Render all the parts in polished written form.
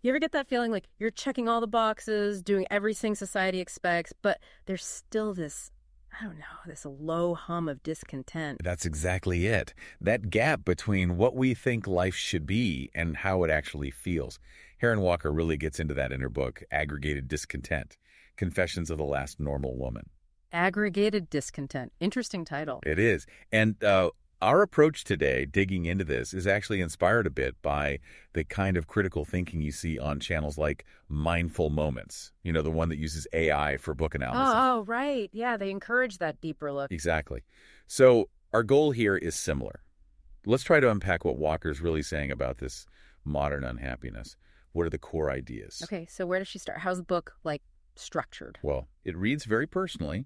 You ever get that feeling like you're checking all the boxes, doing everything society expects, but there's still this, I don't know, this low hum of discontent? That's exactly it. That gap between what we think life should be and how it actually feels. Harron Walker really gets into that in her book, Aggregated Discontent, Confessions of the Last Normal Woman. Aggregated Discontent. Interesting title. It is. And our approach today, digging into this, is actually inspired a bit by the kind of critical thinking you see on channels like Mindful Moments, the one that uses AI for book analysis. Oh, right. Yeah, they encourage that deeper look. Exactly. So our goal here is similar. Let's try to unpack what Walker's really saying about this modern unhappiness. What are the core ideas? Okay, so where does she start? How's the book, structured? Well, it reads very personally,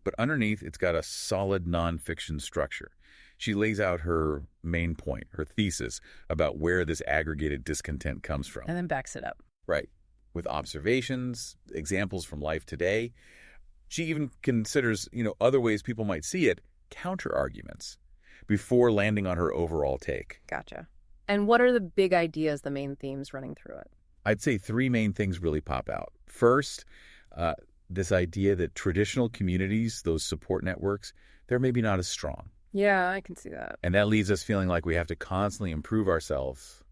but underneath it's got a solid nonfiction structure. She lays out her main point, her thesis about where this aggregated discontent comes from. And then backs it up. Right. With observations, examples from life today. She even considers, other ways people might see it, counter-arguments, before landing on her overall take. Gotcha. And what are the big ideas, the main themes running through it? I'd say three main things really pop out. First, this idea that traditional communities, those support networks, they're maybe not as strong. Yeah, I can see that. And that leaves us feeling like we have to constantly improve ourselves,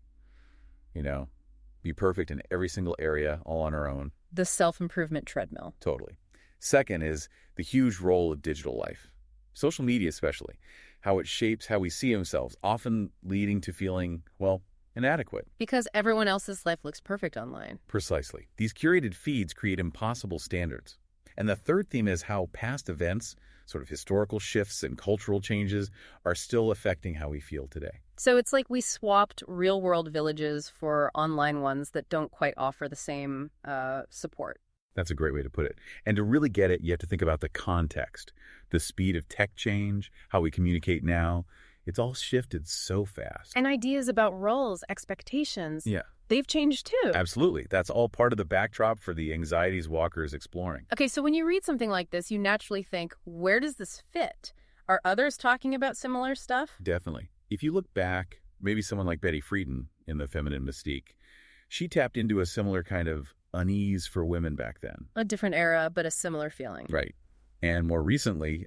be perfect in every single area, all on our own. The self-improvement treadmill. Totally. Second is the huge role of digital life, social media especially, how it shapes how we see ourselves, often leading to feeling, inadequate. Because everyone else's life looks perfect online. Precisely. These curated feeds create impossible standards. And the third theme is how past events, sort of historical shifts and cultural changes, are still affecting how we feel today. So it's like we swapped real-world villages for online ones that don't quite offer the same support. That's a great way to put it. And to really get it, you have to think about the context, the speed of tech change, how we communicate now. It's all shifted so fast. And ideas about roles, expectations. Yeah. They've changed too. Absolutely. That's all part of the backdrop for the anxieties Walker is exploring. Okay, so when you read something like this, you naturally think, where does this fit? Are others talking about similar stuff? Definitely. If you look back, maybe someone like Betty Friedan in The Feminine Mystique, she tapped into a similar kind of unease for women back then. A different era, but a similar feeling. Right. And more recently,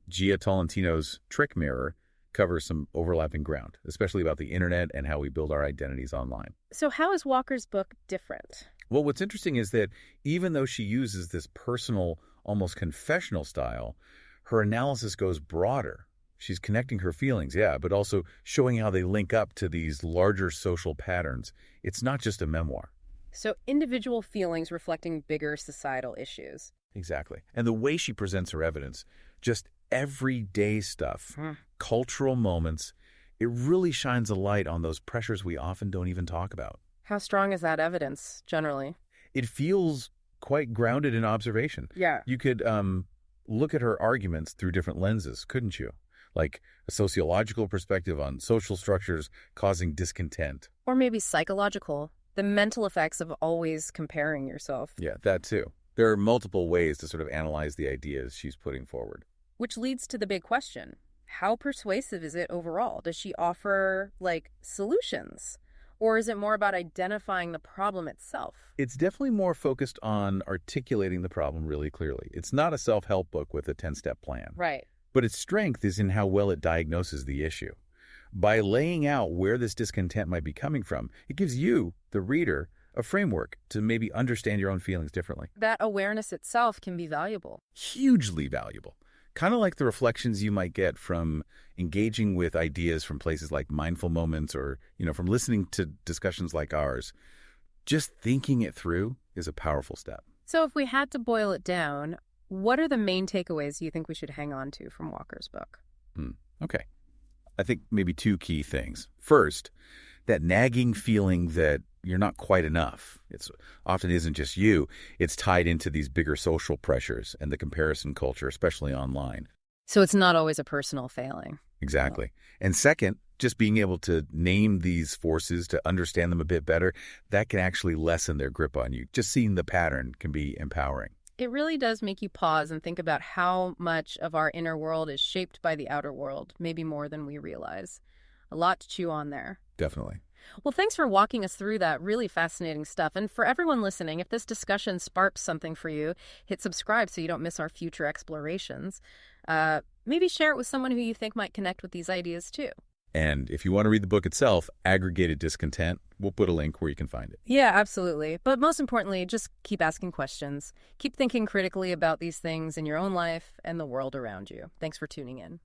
Gia Tolentino's Trick Mirror covers some overlapping ground, especially about the internet and how we build our identities online. So how is Walker's book different? Well, what's interesting is that even though she uses this personal, almost confessional style, her analysis goes broader. She's connecting her feelings, but also showing how they link up to these larger social patterns. It's not just a memoir. So individual feelings reflecting bigger societal issues. Exactly. And the way she presents her evidence, just everyday stuff, cultural moments, it really shines a light on those pressures we often don't even talk about. How strong is that evidence, generally? It feels quite grounded in observation. Yeah. You could look at her arguments through different lenses, couldn't you? Like a sociological perspective on social structures causing discontent. Or maybe psychological, the mental effects of always comparing yourself. Yeah, that too. There are multiple ways to sort of analyze the ideas she's putting forward. Which leads to the big question. How persuasive is it overall? Does she offer, solutions? Or is it more about identifying the problem itself? It's definitely more focused on articulating the problem really clearly. It's not a self-help book with a 10-step plan. Right. But its strength is in how well it diagnoses the issue. By laying out where this discontent might be coming from, it gives you, the reader, a framework to maybe understand your own feelings differently. That awareness itself can be valuable. Hugely valuable. Kind of like the reflections you might get from engaging with ideas from places like Mindful Moments or, from listening to discussions like ours. Just thinking it through is a powerful step. So if we had to boil it down, what are the main takeaways you think we should hang on to from Walker's book? Okay. I think maybe two key things. First, that nagging feeling that you're not quite enough. It often isn't just you. It's tied into these bigger social pressures and the comparison culture, especially online. So it's not always a personal failing. Exactly. And second, just being able to name these forces, to understand them a bit better, that can actually lessen their grip on you. Just seeing the pattern can be empowering. It really does make you pause and think about how much of our inner world is shaped by the outer world, maybe more than we realize. A lot to chew on there. Definitely. Well, thanks for walking us through that really fascinating stuff. And for everyone listening, if this discussion sparks something for you, hit subscribe so you don't miss our future explorations. Maybe share it with someone who you think might connect with these ideas too. And if you want to read the book itself, Aggregated Discontent, we'll put a link where you can find it. Yeah, absolutely. But most importantly, just keep asking questions. Keep thinking critically about these things in your own life and the world around you. Thanks for tuning in.